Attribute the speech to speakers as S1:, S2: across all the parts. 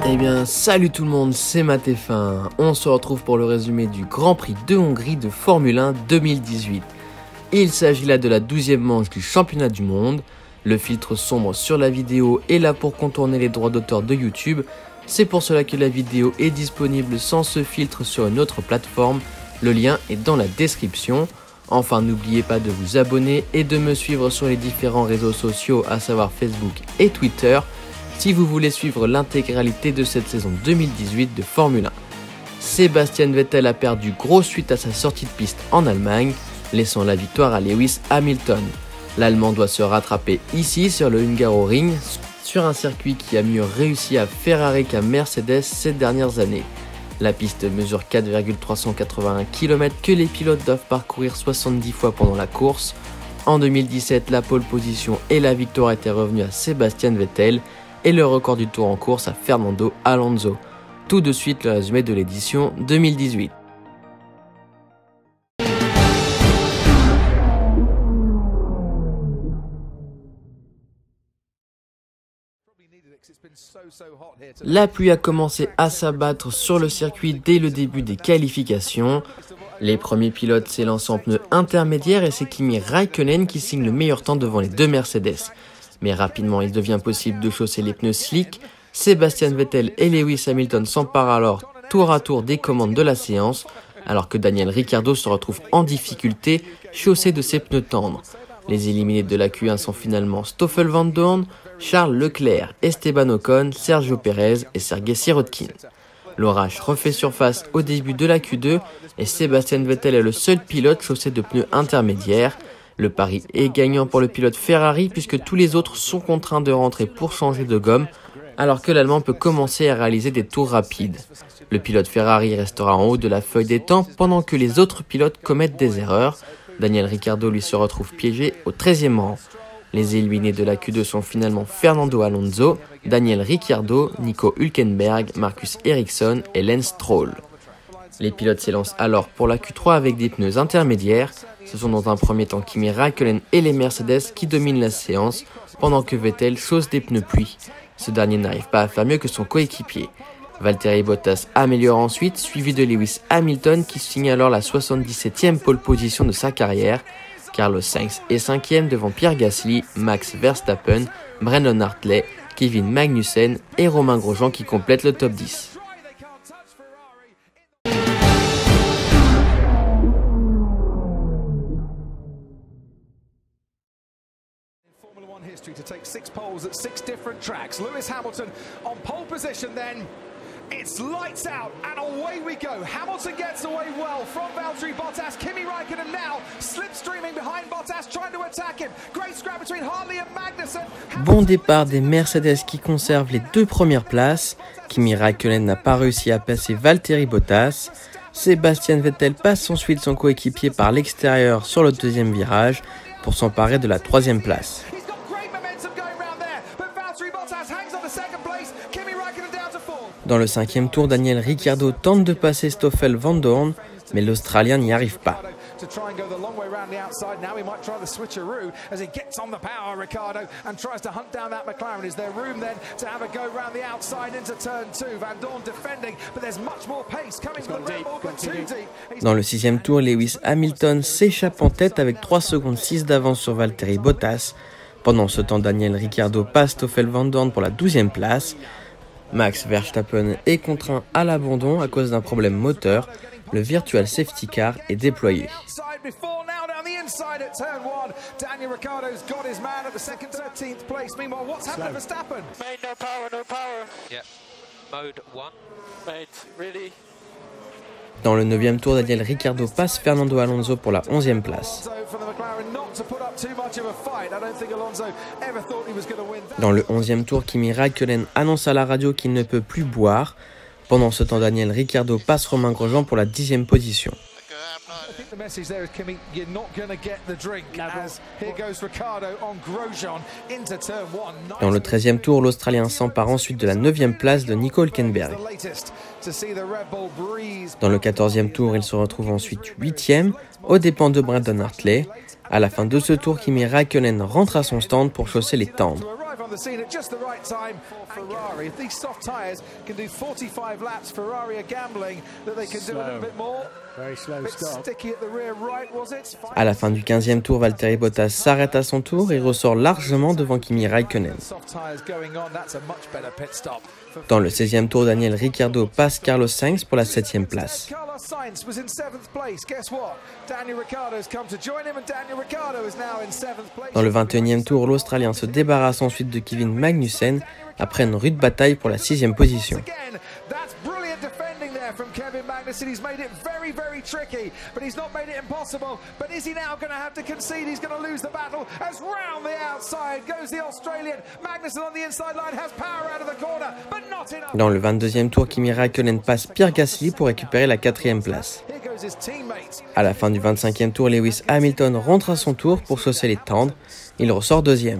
S1: Eh bien, salut tout le monde, c'est Matt-F1. On se retrouve pour le résumé du Grand Prix de Hongrie de Formule 1 2018. Il s'agit là de la 12e manche du championnat du monde. Le filtre sombre sur la vidéo est là pour contourner les droits d'auteur de YouTube. C'est pour cela que la vidéo est disponible sans ce filtre sur une autre plateforme. Le lien est dans la description. Enfin, n'oubliez pas de vous abonner et de me suivre sur les différents réseaux sociaux, à savoir Facebook et Twitter, si vous voulez suivre l'intégralité de cette saison 2018 de Formule 1. Sébastien Vettel a perdu gros suite à sa sortie de piste en Allemagne, laissant la victoire à Lewis Hamilton. L'Allemand doit se rattraper ici sur le Hungaroring, sur un circuit qui a mieux réussi à Ferrari qu'à Mercedes ces dernières années. La piste mesure 4,381 km que les pilotes doivent parcourir 70 fois pendant la course. En 2017, la pole position et la victoire étaient revenues à Sébastien Vettel, et le record du tour en course à Fernando Alonso. Tout de suite le résumé de l'édition 2018. La pluie a commencé à s'abattre sur le circuit dès le début des qualifications. Les premiers pilotes s'élancent en pneus intermédiaires et c'est Kimi Räikkönen qui signe le meilleur temps devant les deux Mercedes. Mais rapidement, il devient possible de chausser les pneus slick. Sébastien Vettel et Lewis Hamilton s'emparent alors tour à tour des commandes de la séance, alors que Daniel Ricciardo se retrouve en difficulté, chaussé de ses pneus tendres. Les éliminés de la Q1 sont finalement Stoffel Vandoorne, Charles Leclerc, Esteban Ocon, Sergio Pérez et Sergei Sirotkin. L'orage refait surface au début de la Q2 et Sébastien Vettel est le seul pilote chaussé de pneus intermédiaires. Le pari est gagnant pour le pilote Ferrari puisque tous les autres sont contraints de rentrer pour changer de gomme, alors que l'Allemand peut commencer à réaliser des tours rapides. Le pilote Ferrari restera en haut de la feuille des temps pendant que les autres pilotes commettent des erreurs. Daniel Ricciardo lui se retrouve piégé au 13e rang. Les éliminés de la Q2 sont finalement Fernando Alonso, Daniel Ricciardo, Nico Hülkenberg, Marcus Ericsson et Lance Stroll. Les pilotes s'élancent alors pour la Q3 avec des pneus intermédiaires. Ce sont dans un premier temps Kimi Räikkönen et les Mercedes qui dominent la séance, pendant que Vettel chausse des pneus pluie. Ce dernier n'arrive pas à faire mieux que son coéquipier. Valtteri Bottas améliore ensuite, suivi de Lewis Hamilton qui signe alors la 77e pole position de sa carrière. Carlos Sainz est 5e devant Pierre Gasly, Max Verstappen, Brendan Hartley, Kevin Magnussen et Romain Grosjean qui complètent le top 10.
S2: To take 6 poles at 6 different tracks. Lewis Hamilton on pole position then. It's lights out and away we go. Hamilton gets away well from Valtteri Bottas. Kimi Räikkönen now slipstreaming behind Bottas trying to attack him. Great scrap between Hartley and Magnussen.
S1: Bon départ des Mercedes qui conservent les deux premières places. Kimi Räikkönen n'a pas réussi à passer Valtteri Bottas. Sébastien Vettel passe ensuite son coéquipier par l'extérieur sur le deuxième virage pour s'emparer de la troisième place. Dans le 5e tour, Daniel Ricciardo tente de passer Stoffel Vandoorne, mais l'Australien n'y arrive pas. Dans le 6e tour, Lewis Hamilton s'échappe en tête avec 3 secondes 6 d'avance sur Valtteri Bottas. Pendant ce temps, Daniel Ricciardo passe Stoffel Vandoorne pour la 12e place. Max Verstappen est contraint à l'abandon à cause d'un problème moteur. Le virtual safety car est déployé. Dans le 9e tour, Daniel Ricciardo passe Fernando Alonso pour la 11e place. Dans le 11e tour, Kimi Räikkönen annonce à la radio qu'il ne peut plus boire. Pendant ce temps, Daniel Ricciardo passe Romain Grosjean pour la 10e position.
S2: think the message there is, Kimi, you're not going to get the drink. As here goes Ricciardo on Grosjean into turn 1.
S1: Dans le 13e tour, l'Australien s'empare ensuite de la 9e place de Nico Hülkenberg. Dans le 14e tour, il se retrouve ensuite 8e, aux dépens de Brandon Hartley. À la fin de ce tour, Kimi Räikkönen rentre à son stand pour chausser les tendres. À la fin du 15e tour, Valtteri Bottas s'arrête à son tour et ressort largement devant Kimi Räikkönen. Dans le 16e tour, Daniel Ricciardo passe Carlos Sainz pour la 7e place. Dans le 21e tour, l'Australien se débarrasse ensuite de Kevin Magnussen après une rude bataille pour la 6e position. From Kevin Magnussen, he's made it very, very tricky, but he's not made it impossible. But is he now going to have to concede? He's going to lose the battle as round the outside goes the Australian. Magnussen on the inside line has power out of the corner, but not enough. Dans le 22e tour, Kimi Räikkönen passe Pierre Gasly pour récupérer la 4e place. À la fin du 25e tour, Lewis Hamilton rentre à son tour pour chausser les tendres. Il ressort 2e.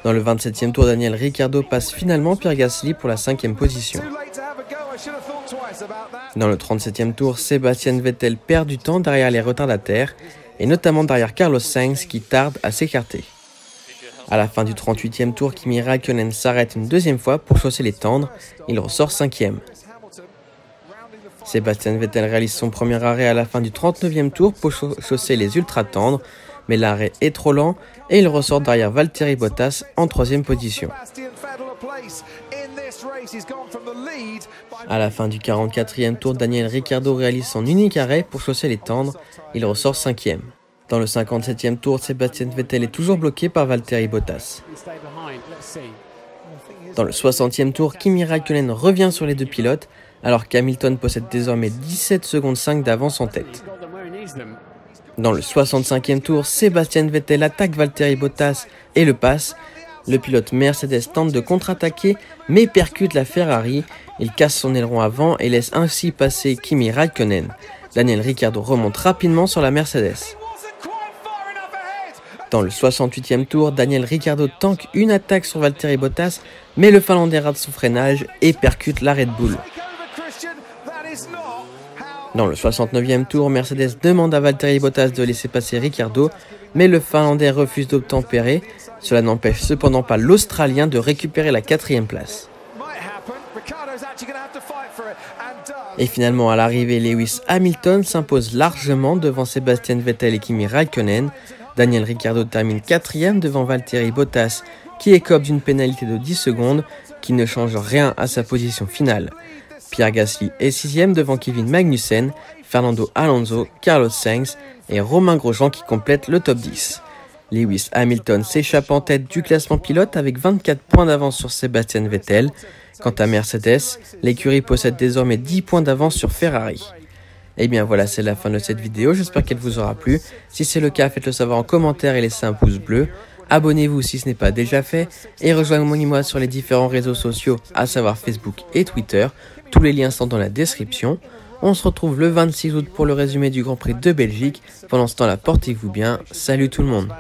S1: Dans le 27e tour, Daniel Ricciardo passe finalement Pierre Gasly pour la 5e position. Dans le 37e tour, Sébastien Vettel perd du temps derrière les retardataires, et notamment derrière Carlos Sainz qui tarde à s'écarter. À la fin du 38e tour, Kimi Räikkönen s'arrête une 2e fois pour chausser les tendres. Il ressort 5e. Sébastien Vettel réalise son premier arrêt à la fin du 39e tour pour chausser les ultra tendres, mais l'arrêt est trop lent et il ressort derrière Valtteri Bottas en 3e position. À la fin du 44e tour, Daniel Ricciardo réalise son unique arrêt pour chausser les tendres. Il ressort 5e. Dans le 57e tour, Sébastien Vettel est toujours bloqué par Valtteri Bottas. Dans le 60e tour, Kimi Räikkönen revient sur les deux pilotes, alors qu'Hamilton possède désormais 17 secondes 5 d'avance en tête. Dans le 65e tour, Sébastien Vettel attaque Valtteri Bottas et le passe. Le pilote Mercedes tente de contre-attaquer, mais percute la Ferrari. Il casse son aileron avant et laisse ainsi passer Kimi Räikkönen. Daniel Ricciardo remonte rapidement sur la Mercedes. Dans le 68e tour, Daniel Ricciardo tanque une attaque sur Valtteri Bottas, mais le Finlandais rate son freinage et percute la Red Bull. Dans le 69e tour, Mercedes demande à Valtteri Bottas de laisser passer Ricciardo, mais le Finlandais refuse d'obtempérer. Cela n'empêche cependant pas l'Australien de récupérer la 4e place. Et finalement, à l'arrivée, Lewis Hamilton s'impose largement devant Sébastien Vettel et Kimi Räikkönen. Daniel Ricciardo termine 4e devant Valtteri Bottas, qui écope d'une pénalité de 10 secondes, qui ne change rien à sa position finale. Pierre Gasly est 6e devant Kevin Magnussen, Fernando Alonso, Carlos Sainz et Romain Grosjean qui complètent le top 10. Lewis Hamilton s'échappe en tête du classement pilote avec 24 points d'avance sur Sébastien Vettel. Quant à Mercedes, l'écurie possède désormais 10 points d'avance sur Ferrari. Et bien voilà, c'est la fin de cette vidéo, j'espère qu'elle vous aura plu. Si c'est le cas, faites-le savoir en commentaire et laissez un pouce bleu. Abonnez-vous si ce n'est pas déjà fait et rejoignez-moi sur les différents réseaux sociaux, à savoir Facebook et Twitter. Tous les liens sont dans la description. On se retrouve le 26 août pour le résumé du Grand Prix de Belgique. Pendant ce temps-là, portez-vous bien. Salut tout le monde.